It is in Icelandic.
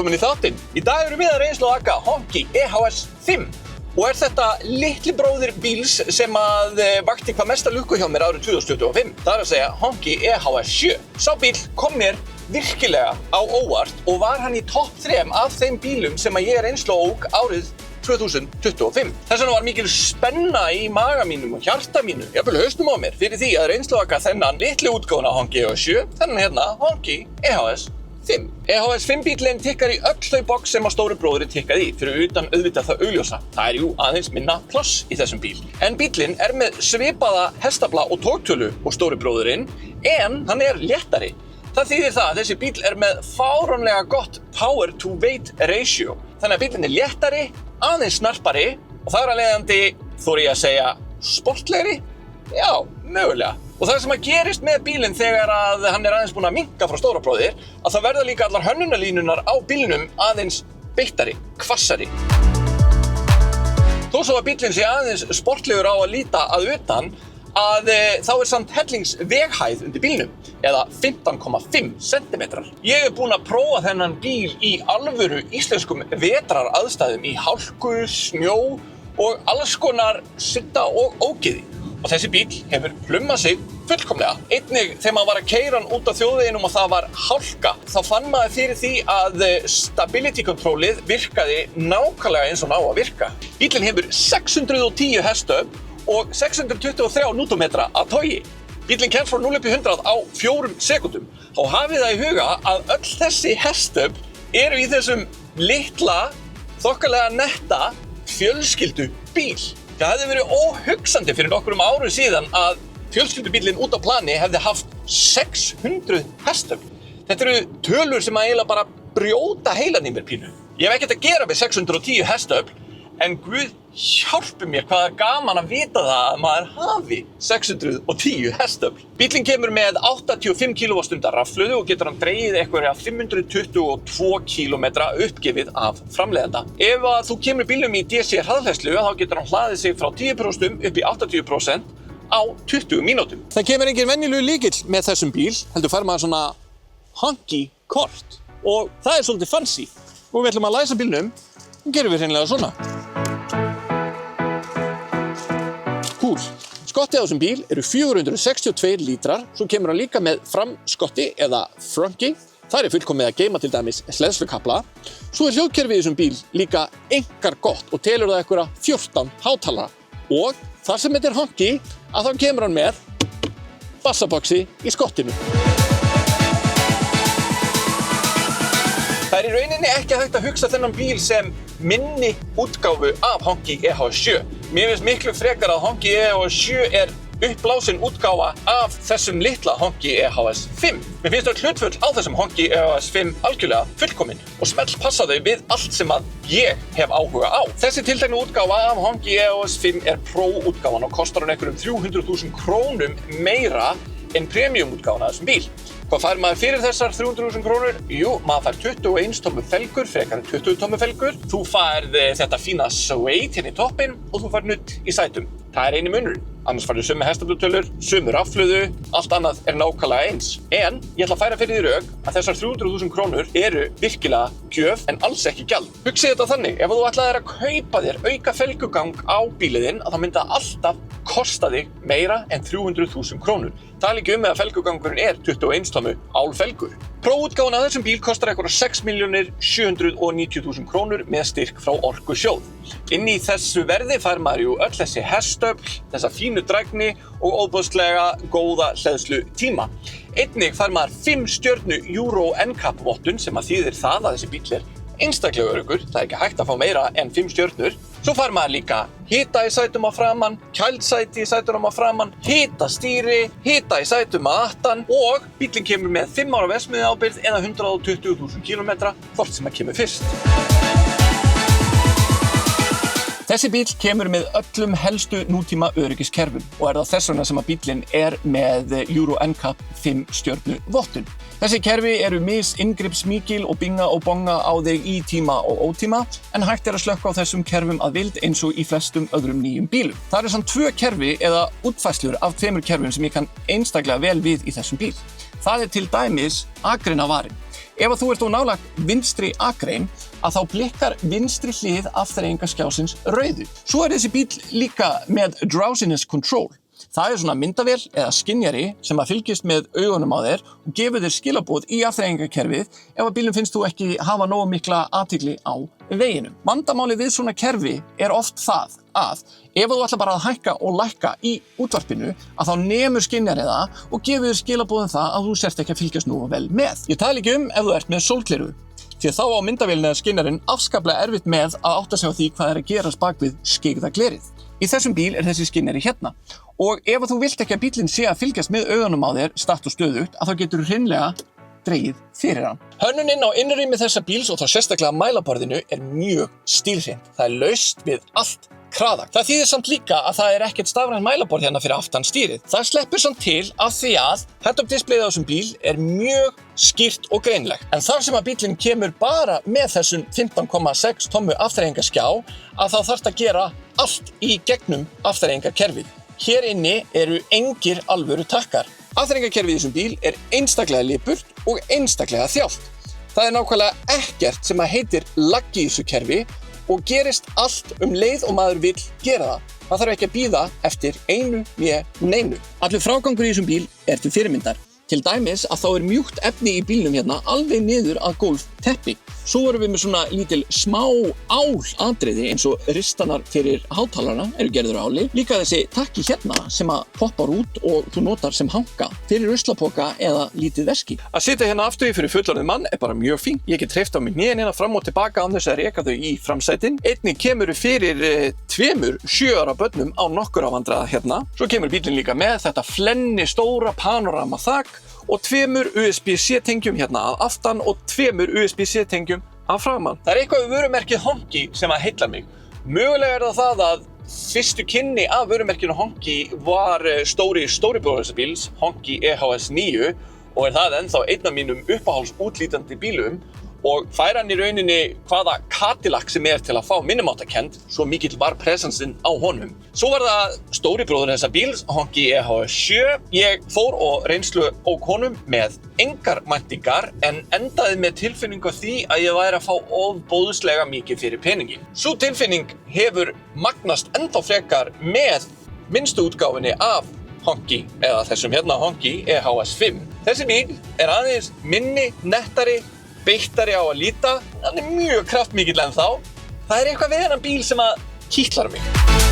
velkomin í þáttinn. Í dag erum við að reynslu að aka Honki EHS 5 og þetta litli bróðir bíls sem vakti hvað mesta lukku hjá mér árið 2025. Það að segja Honki EHS 7. Sá bíl kom mér virkilega á óvart og var hann í topp 3 af þeim bílum sem ég reynslu að ók árið 2025. Þess vegna var mikil spenna í maga mínum og hjarta mínu, jafnvel hausnum á mér, fyrir því að reynslu að aka þennan litlu útgáfuna Honki EHS 7, þennan hérna Honki EHS 5. EHS 5 bílinn tikkar í öll þau box sem stóri bróðurinn tikkaði í, fyrir utan auðvitað það augljósa. Það jú aðeins minna pláss í þessum bíl. En bílinn með svipaða hestafla og tógtölu og stóri bróðurinn, en hann léttari. Það þýðir það að þessi bíl með fáránlega gott power to weight ratio. Þannig að bílinn léttari, aðeins snarpari og þar af leiðandi, þori ég að segja, sportlegri? Já, mögulega. Og það sem gerist með bílinn þegar hann aðeins búinn að minnka frá stóra bróðir, að það verða líka allar hönnunarlínunar á bílnum aðeins beittari, hvassari. Þó svo að bílinn sé aðeins sportlegur á að líta að utan, þá samt hellingsveghæð undir bílnum, eða 15,5 cm. Ég búinn að prófa þennan bíl í alvöru íslenskum vetraraðstæðum í hálku, snjó og alls konar sudda og ógeði. Og þessi bíl hefur plummað sig fullkomlega. Einnig þegar maður var að keyra hann út á þjóðveginum og það var hálka, þá fann maður fyrir því að stability controlið virkaði nákvæmlega eins og ná að virka. Bílinn hefur 610 hestöfl og 623 Nm að togi. Bílinn kemst frá 0 upp í 100 á 4 sekúndum. Og hafið það í huga að öll þessi hestöfl eru í þessum litla, þokkalega netta fjölskyldu bíl. Það hefði verið óhugsandi fyrir nokkrum árum síðan að fjölskyldubílinn út á plani hefði haft 600 hestöfl. Þetta eru tölur sem eiginlega bara brjóta heilann í mér pínu. Ég hef ekkert að gera með 610 hestöfl, en Guð hjálpi mér hvað gaman að vita það að maður hafi 610 hestöfl. Bílinn kemur með 85 kWh rafhlöðu og getur hann dregið eitthvað 522 km uppgefið af framleiðanda. Ef þú kemur bílnum í DC hraðhleðslu þá getur hann hlaðið sig frá 10% upp í 80% á 20 mínútum. Það kemur engin venjulegur lykill með þessum bíl, heldur fær maður svona Honki kort og það svolítið fancy. Og við ætlum að læsa bílnum og gerum við hreinlega svona. Cool. Skottið á þessum bíl eru 462 lítrar, svo kemur hann líka með framskotti eða frunky. Það fullkomið að geyma til dæmis hleðslukapla. Svo hljóðkerfið í þessum bíl líka einkar gott og telur það einhverja 14 hátalara. Og þar sem þetta Honki, þá kemur hann með bassaboxi í skottinu. Það í rauninni ekki hægt að hugsa þennan bíl sem minni útgáfu af Honki EHS 7. Mér finnst miklu frekar að Honki EHS 7 uppblásin útgáfa af þessum litla Honki EHS 5. Mér finnst hlutfull á þessum Honki EHS 5 algjörlega fullkomin og smell passa þau við allt sem ég hef áhuga á. Þessi tiltekna útgáfa af Honki EHS 5 Pro útgáfan og kostar hann einhverjum 300.000 krónum meira en premium útgáfan af þessum bíl. Hvað fær maður fyrir þessar 300.000 krónur? Jú, maður fær 21 tommu felgur, frekar en 20 tommu felgur. Þú færð þetta fína suede hérna í toppinn og þú fær nudd í sætum. Það eini munurinn. Annars færðu sömu hestaflutölur, sömu rafhlöðu, allt annað nákvæmlega eins. En ég ætla að færa fyrir því rök að þessar 300.000 krónur eru virkilega gjöf en alls ekki gjald. Hugsið þetta þannig, ef þú ætlaðir að kaupa þér auka felgugang á bíliðinn, að það myndi alltaf kosta þig meira en 300.000 krónur. Það líka að felgugangurinn 21 tommu álfelgur. Próútgáfan af þessum bíl kostar eitthvað 6.790.000 krónur með styrk frá Orkusjóð. Inn í þessu verði fær maður öll þessi hestöfl, þessa fínu drægni og óbúðslega góða hleðslu tíma. Einnig fær maður 5 stjörnu Euro NCAP vottun sem þýðir það að þessi bíl einstaklega öruggur, það ekki hægt að fá meira en 5 stjörnur. Svo fær maður líka hita í sætum að framan, kæld sæti í sætunum að framan, hitastýri, hita í sætum að aftan og bílinn kemur með 5 ára verksmiðjuábyrgð eða 120.000 km, hvort sem kemur fyrst. Þessi bíl kemur með öllum helstu nútíma öryggiskerfum og það þess vegna sem bílinn með Euro NCAP 5 stjörnu vottun. Þessi kerfi eru inngripsmikil og binga og bonga á þig í tíma og ótíma, en hægt að slökkva á þessum kerfum að vild eins og í flestum öðrum nýjum bílum. Það eru samt 2 kerfi eða útfærslur af 2 kerfum sem ég kann einstaklega vel við í þessum bíl. Það til dæmis akreinavarinn. Ef að þú ert á nálægt vinstri akrein að þá blikkar vinstri hlið afþreyingarskjásins rauðu. Svo þessi bíll líka með drowsiness control. Það svona myndavél eða skynjari sem að fylgist með augunum á þér og gefur þér skilaboð í afþreyingarkerfið ef að bílnum finnst þú ekki hafa nógu mikla athygli á veginum. Vandamálið við svona kerfi oft það að ef þú ætlar bara að hækka og lækka í útvarpinu að þá nemur skynjarið það og gefur þér skilaboð það að þú sért ekki að fylgjast nógu vel með. Ég tala ekki ef þú ert með sólgleraugu. Því að þá á myndavélina eða skynjarinn afskaplega erfitt með að átta sig á því hvað að gerast bak við skyggða glerið. Í þessum bíl þessi skynjari hérna. Og ef þú vilt ekki að bíllinn sé að fylgjast með augunum á þér statt og stöðugt að þá getur hreinlega dregið fyrir hann. Hönnuninn á innrými þessa bíls og þá sérstaklega mælaborðinu mjög stílhreint. Það laust við allt kraðak. Það þýðir samt líka að það ekkert stafrænt mælaborð hérna fyrir aftan stýrið. Það sleppur samt til af því að head-up displayið á þessum bíl mjög skýrt og greinlegt. En þar sem að bíllinn kemur bara með þessum 15,6 tommu afþreyingarskjá að þá þarft að gera allt í gegnum afþreyingarkerfið. Hér inni engir alvöru takkar. Afþreyingarkerfið í þessum bíl einstaklega lipurt og einstaklega þjált. Það nákvæmlega ekkert sem að heitir laggi í þessu kerfi og gerist allt leið og maður vill gera það. Það þarf ekki að bíða eftir einu né neinu. Allur frágangur í þessum bíl til fyrirmyndar. Til dæmis að þá mjúkt efni í bílnum hérna alveg niður að gólfteppi. Svo erum við með svona lítil smá álatriði eins og ristanar fyrir hátalarana gerður á áli. Líka þessi takki hérna sem að poppar út og þú notar sem hanka fyrir ruslapoka eða lítið veski. Að sitja hérna aftur fyrir fullorðinn mann bara mjög fínt. Ég get hreyft á mig hnén hérna fram og tilbaka án þess að reka þau í framsætin. Einnig kemur fyrir 2 7 ára börnum á nokkurra vandræða hérna. Svo kemur bílinn líka með þetta flenni stóra panorama þak og 2 USB-C tengjum hérna að aftan og 2 USB-C tengjum að framan. Það eitthvað við vörumerkið Honki sem að heillar mig. Mögulega það að fyrstu kynni af vörumerkinu Honki var stóri bróðir þessa bíls, Honki EHS 9 og það ennþá einn af mínum uppáhalds útlítandi bílum og fær hann í rauninni hvaða Cadillac sem til að fá minnimáttakennd, svo mikill var presansinn á honum. Svo var það stóri bróðir þessa bíls, Honki EHS 7. Ég fór og reynslu ók honum með engar væntingar en endaði með tilfinningu á því að ég væri að fá ofboðslega mikið fyrir peningin. Sú tilfinning hefur magnast ennþá frekar með minnstu útgáfunni af Honki eða þessum hérna Honki EHS 5. Þessi bíl aðeins minni, nettari, beittari á að líta, hann mjög kraftmikill ennþá. Það eitthvað við þennan bíl sem að kitlar mig.